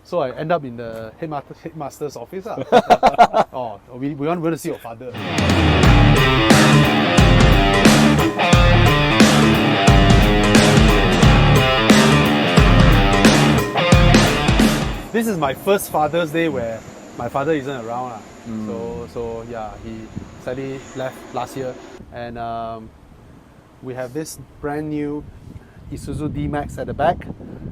So I end up in the headmaster's office. Oh, we want to see your father. This is my first Father's Day where my father isn't around. So yeah, he sadly left last year. And we have this brand new Isuzu D-Max at the back.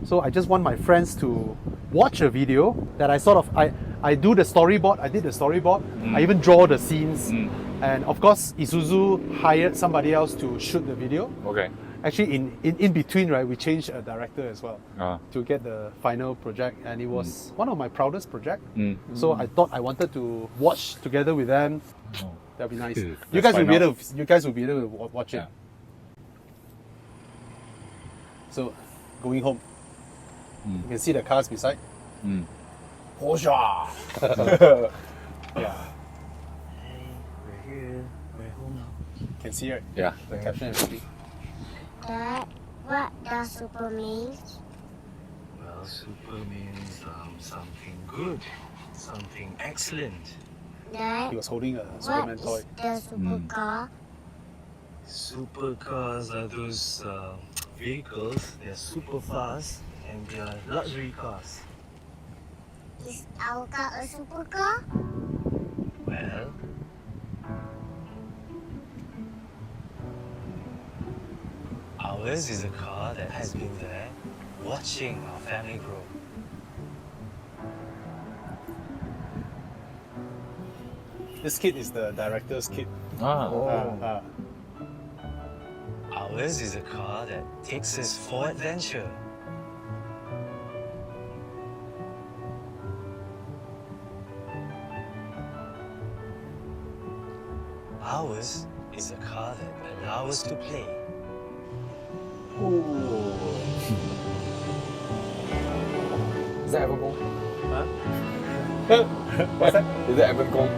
So I just want my friends to watch a video that I do the storyboard. I did the storyboard. I even draw the scenes. And of course, Isuzu hired somebody else to shoot the video. Okay. Actually, in between, right, we changed a director as well to get the final project, and it was one of my proudest projects. So I thought I wanted to watch together with them. That'd be nice. You guys will be able to watch it. So, going home, you can see the cars beside. Hosha! Yeah. We're here. We're home now. Can see it. Yeah. The caption and everything. Dad, what does super mean? Well, super means something good, something excellent. Dad, He was holding a what Superman toy. is the supercar? Supercars are those vehicles. They're super fast and they're luxury cars. Is our car a supercar? Well, ours is a car that has been there watching our family grow. This kid is the director's kid. Ours is a car that takes us for adventure. Ours is a car that allows us to play. Is that Admirable? What's that? Is that Admirable?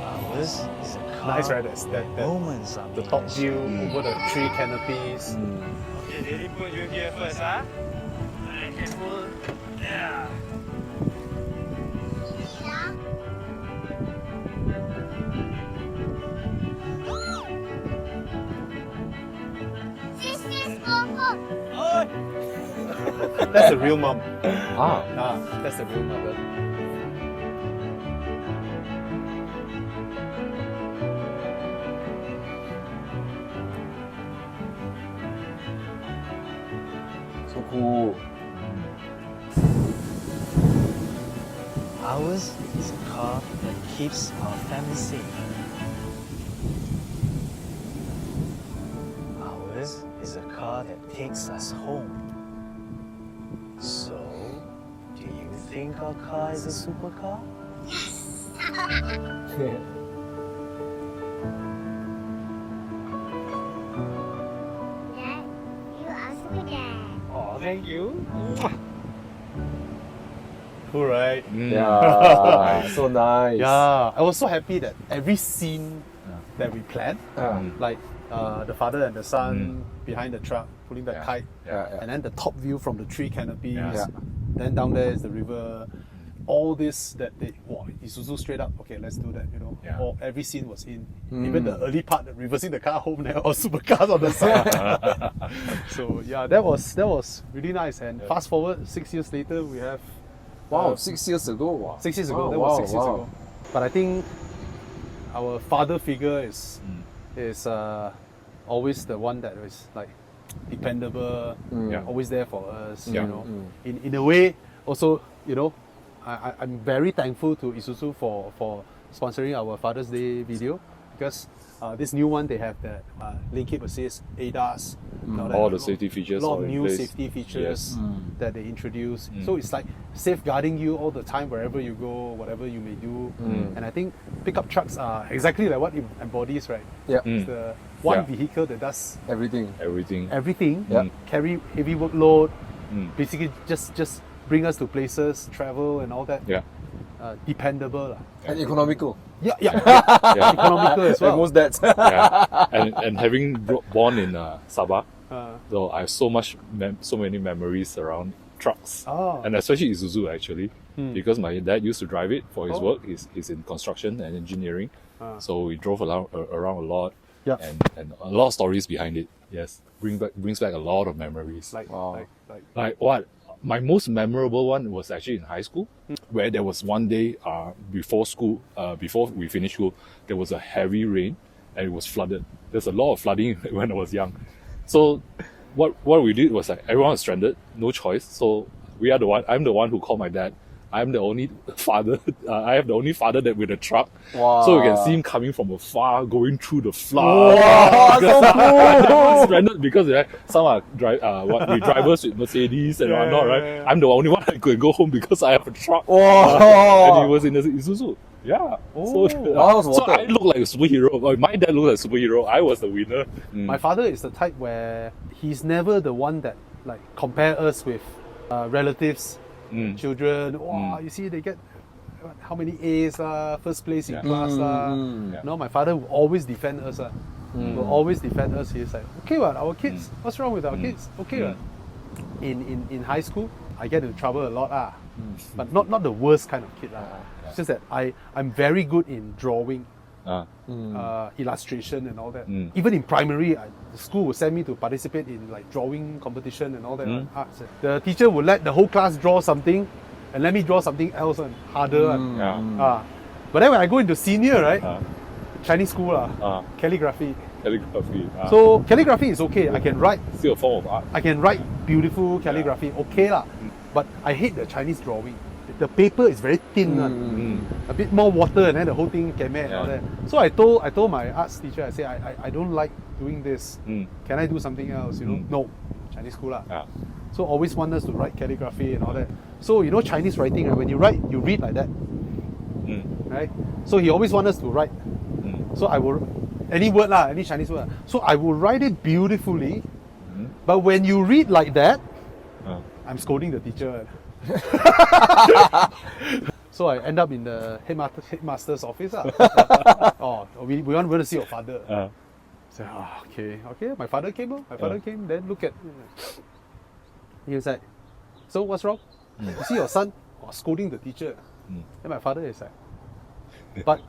Ours is a car. Nice, right? That Moments are the top view over the tree canopies. Okay, Daddy, put you here first, huh? Alright, careful. Yeah. That's the real mom. Ah. That's the real mother. So cool. Ours is a car that keeps our family safe. Ours is a car that takes us home. So, do you think our car is a supercar? Dad, you are super dad. Oh, thank you. Cool, right? Yeah. So nice. Yeah, I was so happy that every scene that we planned, like the father and the son behind the truck pulling the kite, and then the top view from the tree canopies, then down there is the river. All this Isuzu straight up, okay, let's do that, you know. Every scene was in. Even the early part, reversing the car home there, or supercars on the side. So yeah, that was really nice. And fast forward 6 years later, we have 6 years ago. Wow. 6 years ago. Oh, That was 6 years ago. But I think our father figure is always the one that is like dependable, always there for us. You know, in a way, also, you know, I'm very thankful to Isuzu for sponsoring our Father's Day video, because this new one, they have that lane keep assist, ADAS, all the safety features. a lot all of in new place. safety features that they introduce. So it's like safeguarding you all the time wherever you go, whatever you may do. And I think pickup trucks are exactly like what it embodies, right? Yeah. It's the one vehicle that does Everything. everything, Yeah. carry heavy workload, basically just bring us to places, travel and all that. Yeah. Dependable. And economical. Yeah, yeah. Yeah. Economical as Like well. most dads. Yeah. And having born in Sabah, Uh, so I have so many memories around trucks. Oh. And especially Isuzu actually, because my dad used to drive it for his Oh. work. He's in construction and engineering. So we drove around a lot. Yeah. And a lot of stories behind it. Yes. Brings back a lot of memories. like, Wow. Like what? My most memorable one was actually in high school, where there was one day before school, before we finished school, there was a heavy rain and it was flooded. There's a lot of flooding when I was young. So what we did was like everyone was stranded, no choice. So I'm the one who called my dad. I'm the only father. I have the only father that with a truck, Wow. so we can see him coming from afar, going through the flood. Wow, so cool. Stranded because some are drivers with Mercedes and whatnot, right? yeah. I'm the only one that could go home because I have a truck. Wow. And he was in the Isuzu. Yeah. Oh. Wow, So water. I look like a superhero. My dad looked like a superhero. I was the winner. My father is the type where he's never the one that like compare us with relatives, children. Wow, you see they get how many A's, first place in class. Yeah. No, my father will always defend us. Will always defend us. He's like, okay, our kids. What's wrong with our kids? Okay, in high school, I get into trouble a lot. But not the worst kind of kid. It's just that I'm very good in drawing. Illustration and all that. Even in primary, the school would send me to participate in like drawing competition and all that arts. The teacher would let the whole class draw something, and let me draw something else harder. But then when I go into senior, right, Chinese school calligraphy. Calligraphy. So calligraphy is okay. I can write. Still a form of art. I can write beautiful calligraphy. Okay lah. But I hate the Chinese drawing. The paper is very thin, a bit more water, and then the whole thing came and all that. So I told my arts teacher, I said, I don't like doing this. Can I do something else? No, Chinese school lah. So always want us to write calligraphy and all that. So Chinese writing, right? When you write, you read like that, right? So he always want us to write. So I will any word lah, any Chinese word. So I will write it beautifully. But when you read like that, I'm scolding the teacher. So I end up in the headmaster's office. We want to see your father. So, okay. My father came. Then look at. He was like, so what's wrong? You see your son scolding the teacher. And my father is like, but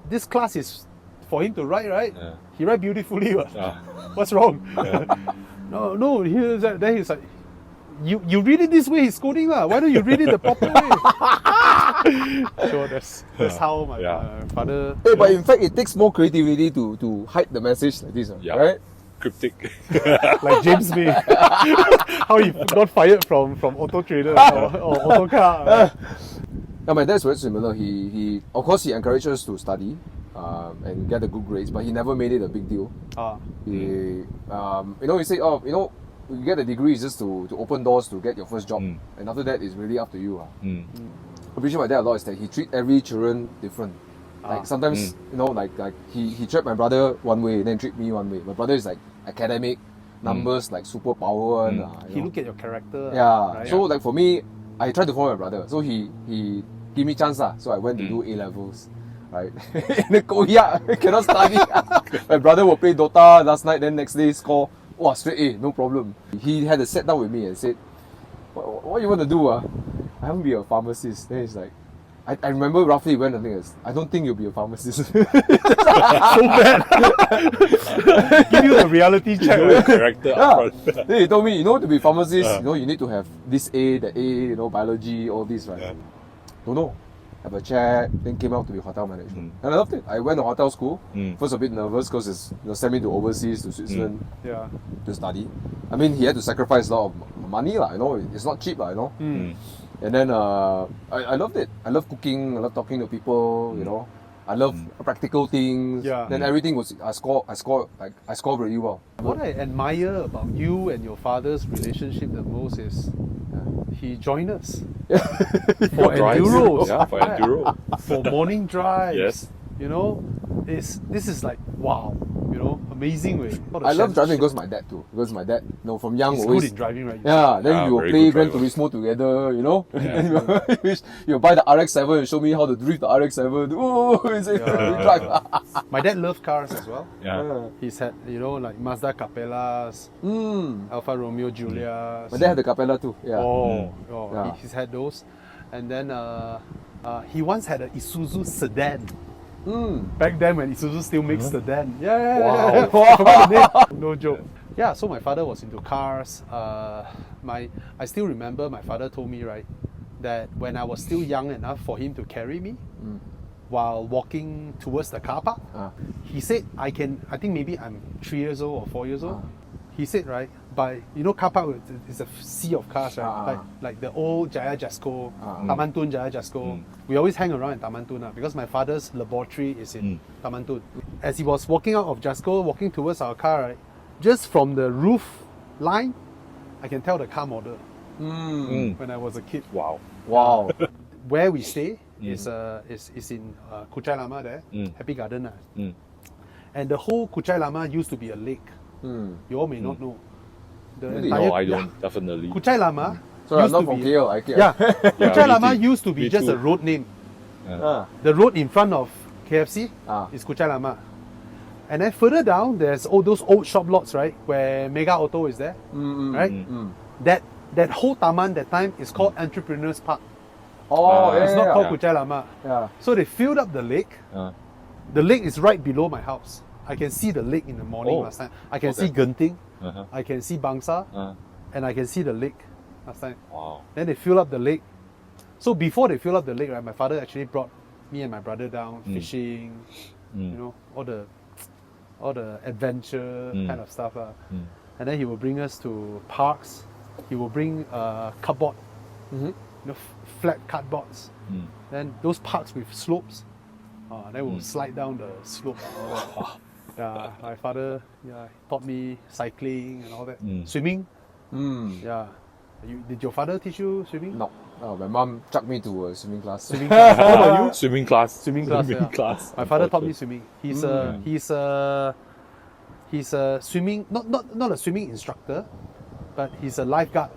this class is for him to write, right? He write beautifully. What's wrong? No. Then he's like, you read it this way, he's scolding lah. Why don't you read it the proper way? So that's how my father. Hey, but in fact, it takes more creativity to hide the message like this, right? Cryptic. Like James May, how he got fired from Auto Trader or Auto Car. Now, my dad's very similar. He of course he encouraged us to study and get the good grades, but he never made it a big deal. He said, you get a degree is just to open doors to get your first job, and after that it's really up to you. I appreciate my dad a lot is that he treat every children different. Like sometimes like he treat my brother one way, then treat me one way. My brother is like academic, numbers like superpower. He look at your character. Yeah. Right? So like for me, I tried to follow my brother. So he give me chance so I went to do A levels. Right, in the Korea, cannot study. My brother will play Dota last night, then next day score. Wow, straight A, no problem. He had to sit down with me and said, what you want to do? I want to be a pharmacist. Then he's like, I remember roughly when the thing is, I don't think you'll be a pharmacist. So bad. Give you the reality check. Your character up front. Then he told me, to be a pharmacist, you need to have this A, that A, biology, all this, right? Don't know. Have a chat, then came out to be hotel management. And I loved it. I went to hotel school. First a bit nervous because it's sent me to overseas, to Switzerland to study. I mean, he had to sacrifice a lot of money, it's not cheap, And then I loved it. I love cooking, I love talking to people, I love practical things. Then everything was, I score really well. What I admire about you and your father's relationship the most is he joined us for enduros. Yeah, for enduro. For morning drives. Yes. This is like wow, amazing way. I love driving because my dad too. Because my dad, from young He's always. good in driving, right? Yeah, then we will very play good Gran driver. Turismo together, you buy the RX-7 and show me how to drift the RX-7. Oh, we drive. My dad loved cars as well. Yeah. He's had, like Mazda Capellas, Alfa Romeo Giulias. My dad had the Capella too. Yeah. Yeah. He's had those. And then he once had an Isuzu sedan. Back then when Isuzu still makes sedan. Yeah. Wow. I forgot the name. No joke. Yeah, so my father was into cars. I still remember my father told me, right, that when I was still young enough for him to carry me while walking towards the car park, he said, I think maybe I'm 3 years old or 4 years old. He said, right, by, car park is a sea of cars, right? Like the old Jaya Jasco, Taman Tun Jaya Jasco. We always hang around in Taman Tun because my father's laboratory is in Taman Tun. As he was walking out of Jasco, walking towards our car, right, just from the roof line, I can tell the car model when I was a kid. Wow. Wow. Where we stay is in Kuchai Lama there, Happy Garden. And the whole Kuchai Lama used to be a lake. You all may not know. The Really? No, I don't. Definitely. Kuchai Lama So I'm used not to from be, KL. yeah, Kuchai me Lama too. used to be Me just too. a road name. Ah. The road in front of KFC Ah. is Kuchai Lama. And then further down, there's all those old shop lots, right, where Mega Auto is there, right? That whole taman that time is called Entrepreneurs Park. Oh, yeah. It's not called yeah. Kuchai Lama. Yeah. So they filled up the lake. The lake is right below my house. I can see the lake in the morning last time. I can see Genting. I can see Bangsa. And I can see the lake last time. Wow. Then they fill up the lake. So before they fill up the lake, right, my father actually brought me and my brother down fishing, all the adventure kind of stuff. And then he will bring us to parks. He will bring cardboard, flat cardboards. Then those parks with slopes. Then we'll slide down the slope. And all that. Yeah, my father taught me cycling and all that. Swimming. Yeah. Did your father teach you swimming? No. Oh, my mom chucked me to a swimming class. Swimming class. How about you? Swimming class. Swimming class. Yeah. My father taught me swimming. He's a swimming not a swimming instructor, but he's a lifeguard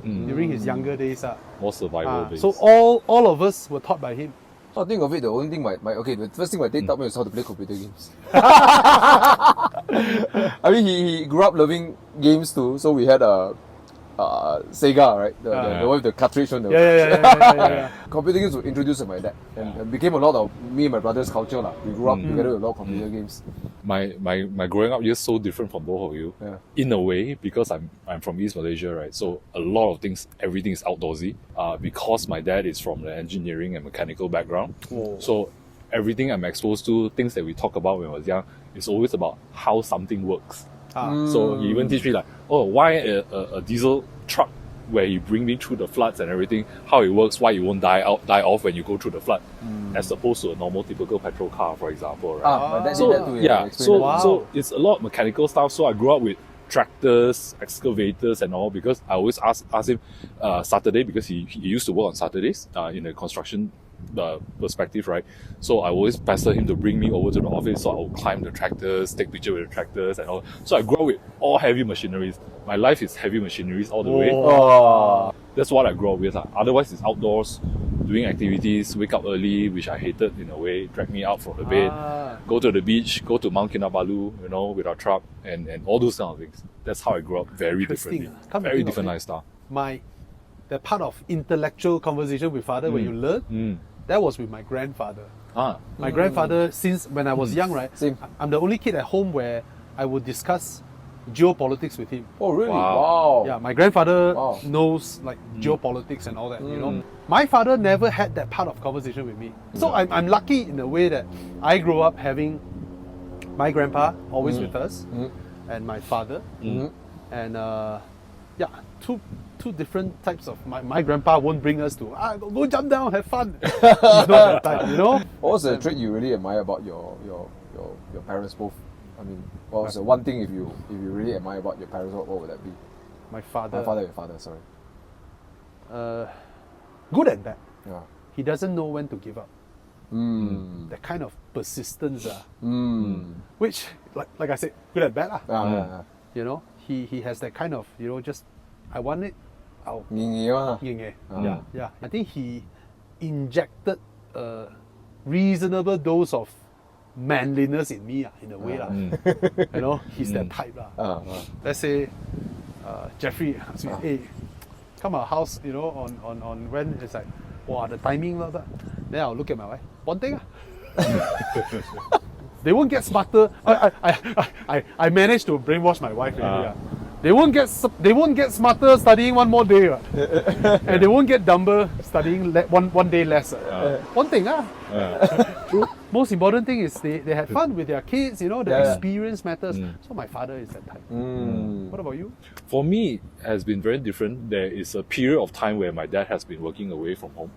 during his younger days. More survival based. So all of us were taught by him. So I think of it, the only thing the first thing my dad taught me was how to play computer games. I mean, he grew up loving games too, so we had a Sega, right? The one with the cartridge on the Yeah. computer games were introduced to my dad and became a lot of me and my brother's culture. We grew up together with a lot of computer games. My growing up years so different from both of you. Yeah. In a way, because I'm from East Malaysia, right? So a lot of things, everything is outdoorsy. Because my dad is from the engineering and mechanical background. So everything I'm exposed to, things that we talk about when I was young, is always about how something works. So he even teach me why a diesel truck where you bring me through the floods and everything, how it works, why you won't die off when you go through the flood, as opposed to a normal typical petrol car, for example, right? My dad So did that too. yeah, explained so that. so it's a lot of mechanical stuff. So I grew up with tractors, excavators, and all, because I always ask him Saturday, because he used to work on Saturdays in the construction perspective, right? So I always pester him to bring me over to the office, so I will climb the tractors, take pictures with the tractors and all. So I grew up with all heavy machineries. My life is heavy machineries all the way. That's what I grew up with. Otherwise it's outdoors, doing activities, wake up early, which I hated in a way, drag me out from the bed, go to the beach, go to Mount Kinabalu, with our truck and all those kind of things. That's how I grew up, very Interesting. differently. Come to Very think of different it. lifestyle. That part of intellectual conversation with father when you learn, that was with my grandfather. My grandfather, since when I was young, right? Same. I'm the only kid at home where I would discuss geopolitics with him. Oh, really? Wow. Wow. Yeah, my grandfather Wow. knows geopolitics and all that, My father never had that part of conversation with me. So I'm lucky in a way that I grew up having my grandpa always with us and my father. And two different types of my grandpa won't bring us to go jump down, have fun. He's not that type, What was the trait you really admire about your parents both? I mean, what was the one thing if you really admire about your parents, what would that be? My father. Your father, sorry. Good and bad. Yeah. He doesn't know when to give up. That kind of persistence, which like I said, good and bad lah. Ah, You know, he has that kind of, you know, just I want it, I'll yeah. yeah. I think he injected a reasonable dose of manliness in me in a way lah. You know, he's that type lah. Let's say Jeffrey asks me, hey, come our house, you know, on when it's like, wow, the timing lah. Then I'll look at my wife. One thing they won't get smarter. I managed to brainwash my wife really. They won't get smarter studying one more day. And they won't get dumber studying one day less. One thing. Most important thing is they had fun with their kids, you know, the experience matters. So my father is that type. What about you? For me, it has been very different. There is a period of time where my dad has been working away from home,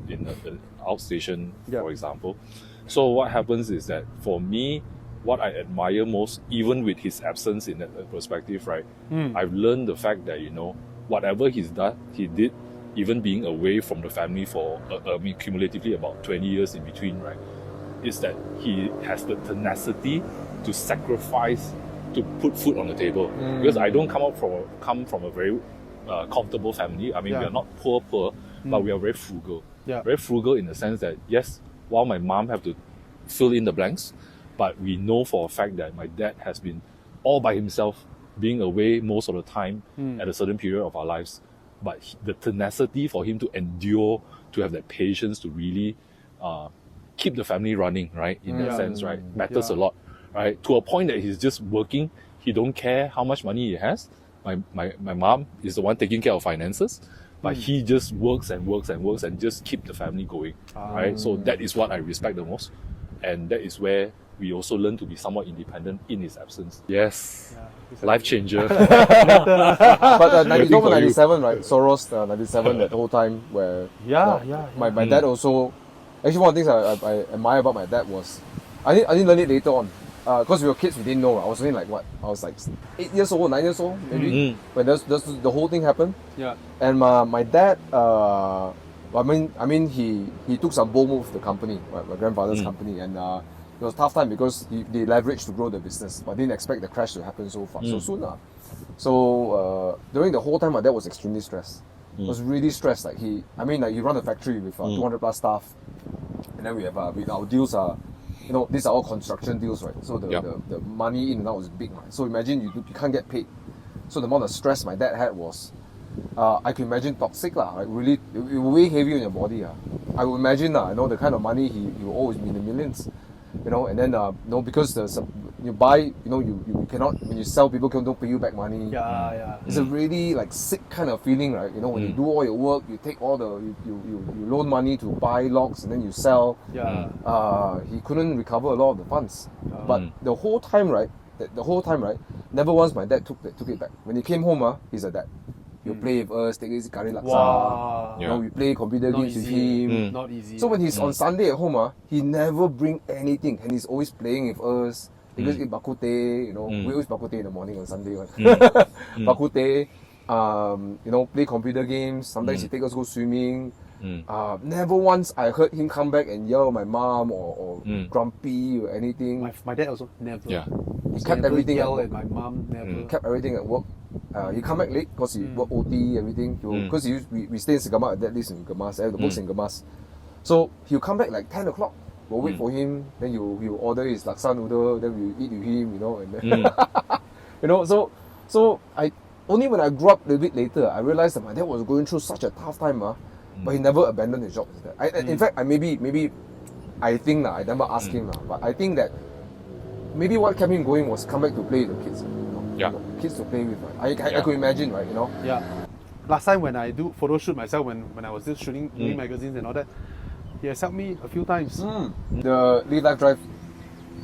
in an outstation, for example. So what happens is that for me, what I admire most, even with his absence in that perspective, right? I've learned the fact that, you know, whatever he did, even being away from the family for, cumulatively about 20 years in between, right? Is that he has the tenacity to sacrifice to put food on the table. Because I don't come from a very comfortable family. I mean, we are not poor, but we are very frugal. Very frugal in the sense that, yes, while my mom have to fill in the blanks, but we know for a fact that my dad has been all by himself, being away most of the time at a certain period of our lives. But the tenacity for him to endure, to have that patience to really keep the family running, right? In that sense, right? Matters a lot, right? To a point that he's just working. He don't care how much money he has. My mom is the one taking care of finances. But he just works and works and works and just keep the family going, right? So that is what I respect the most. And that is where we also learn to be somewhat independent in his absence. Yes, life changer. But 97, right? Soros, 97, that whole time where my dad also. Actually, one of the things I admire about my dad was I didn't learn it later on. Because we were kids, we didn't know. I was only like 8 years old, 9 years old, maybe, when the whole thing happened. And my dad, I mean, he took some bold moves with the company, my grandfather's company, and it was a tough time because they leveraged to grow the business, but didn't expect the crash to happen so soon. So during the whole time, my dad was extremely stressed. Was really stressed. Like he run a factory with 200 plus staff, and then we have our deals are. You know, these are all construction deals, right? So the money in and out was big, right? So imagine you can't get paid. So the amount of stress my dad had was, I can imagine toxic lah. Like really, it will weigh heavy on your body. I would imagine you know, the kind of money he will always be in the millions. You know, and then you know, because you buy, you know, you cannot, when you sell, people don't pay you back money. It's a really like sick kind of feeling, right? You know, when you do all your work, you take all you loan money to buy logs and then you sell. He couldn't recover a lot of the funds. But the whole time, right? Never once my dad took it back. When he came home, he's like that. He'll play with us, take his curry laksa. You know, we play computer games with him. Not easy. So when he's on Sunday at home, he never bring anything, and he's always playing with us. He goes eat bak kut teh, you know. We always bak kut teh in the morning on Sunday. Bak kut teh, you know, play computer games. Sometimes he take us go swimming. Never once I heard him come back and yell at my mom or grumpy or anything. My dad also never. He kept everything at my mom. Never. Kept everything at work. He come back late because he work OT, everything. Because we stay in Singapore, dad lives in Gemas, the books in Gemas. So he'll come back like 10 o'clock. We'll wait for him, then he'll order his laksa noodle, then we'll eat with him, you know. And then you know, so I only when I grew up a little bit later, I realized that my dad was going through such a tough time, but he never abandoned his job. In fact, maybe I think I never asked him, but I think that maybe what kept him going was come back to play with the kids. You know, kids to play with. I could imagine, right? You know. Last time when I do photo shoot myself, when I was just shooting magazines and all that, he has helped me a few times. The Live Life Drive,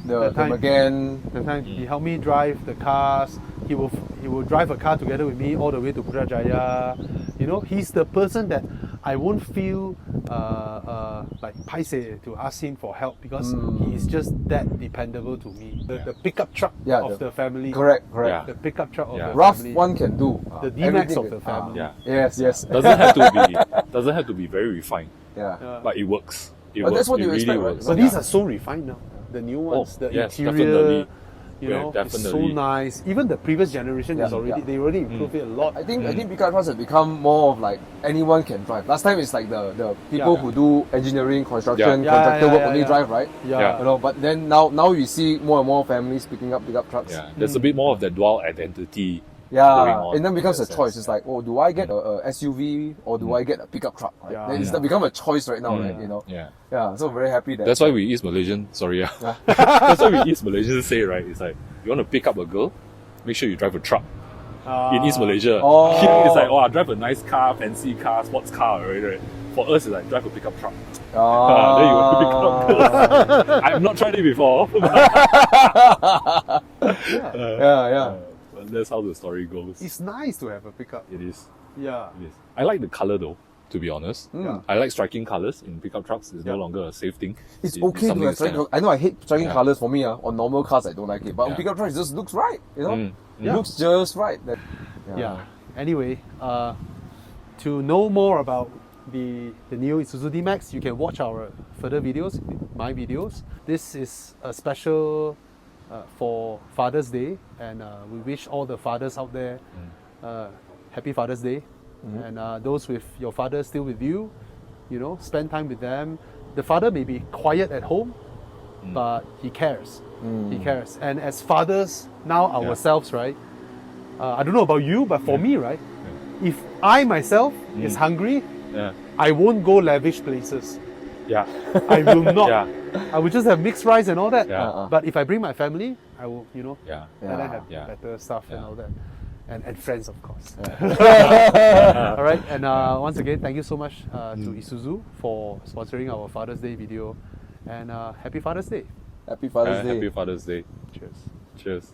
the McGann. The time he helped me drive the cars. He will drive a car together with me all the way to Putrajaya. You know, he's the person that I won't feel like paise to ask him for help because he is just that dependable to me. The pickup truck of the family. Correct. The pickup truck of the rough family. One can do. The D-Max of the family. Yes. Doesn't have to be very refined. But it works. That's what you really expect, works. But these are so refined now. The new ones, the interior, You Yeah, know, it's so definitely. nice. Even the previous generation is already they already improved it a lot. I think pickup trucks have become more of like anyone can drive. Last time it's like the people who do engineering, construction, Yeah. contractor work only yeah. drive, right? Yeah. You know, but then now you see more and more families picking up pickup trucks. Yeah, there's a bit more of that dual identity. going Yeah, on and then becomes a in that choice. sense. It's like, oh, do I get a SUV or do I get a pickup truck? Right? Yeah. Then it's Yeah. become a choice right now, right? You know. Yeah. Yeah. So very happy that. That's why we East Malaysian, sorry, yeah. That's why we East Malaysians say, right, it's like, you want to pick up a girl, make sure you drive a truck. In East Malaysia. Oh. Here it's like, oh, I drive a nice car, fancy car, sports car, right? For us, it's like, drive a pickup truck. Then you want to pick up girls. I've not tried it before. Yeah. But that's how the story goes. It's nice to have a pickup. It is. Yeah. It is. I like the color though, to be honest. Yeah. I like striking colors in pickup trucks. It's no longer a safe thing. It's It's okay to something have striking. stand out. I know I hate striking Yeah. colors for me. On normal cars, I don't like it. But on Yeah. pickup trucks, it just looks right. You know, Yeah. it looks just right. Yeah. Anyway, to know more about the new Isuzu D-Max, you can watch our further videos, my videos. This is a special for Father's Day, and we wish all the fathers out there happy Father's Day. And those with your father still with you, you know, spend time with them. The father may be quiet at home, but he cares. He cares. And as fathers now ourselves, right? I don't know about you, but for me, right? If I myself is hungry, Yeah. I won't go lavish places. Yeah. I will not. Yeah. I will just have mixed rice and all that. Yeah. But if I bring my family, I will, you know, Yeah. let them have Yeah. better stuff and Yeah. all that. And friends, of course. All right. And once again, thank you so much to Isuzu for sponsoring our Father's Day video. And happy Father's Day. Happy Father's Day. Happy Father's Day. Cheers. Cheers.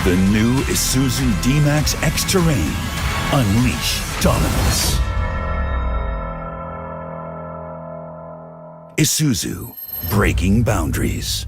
The new Isuzu D-Max X-Terrain. Unleash dominance. Isuzu, breaking boundaries.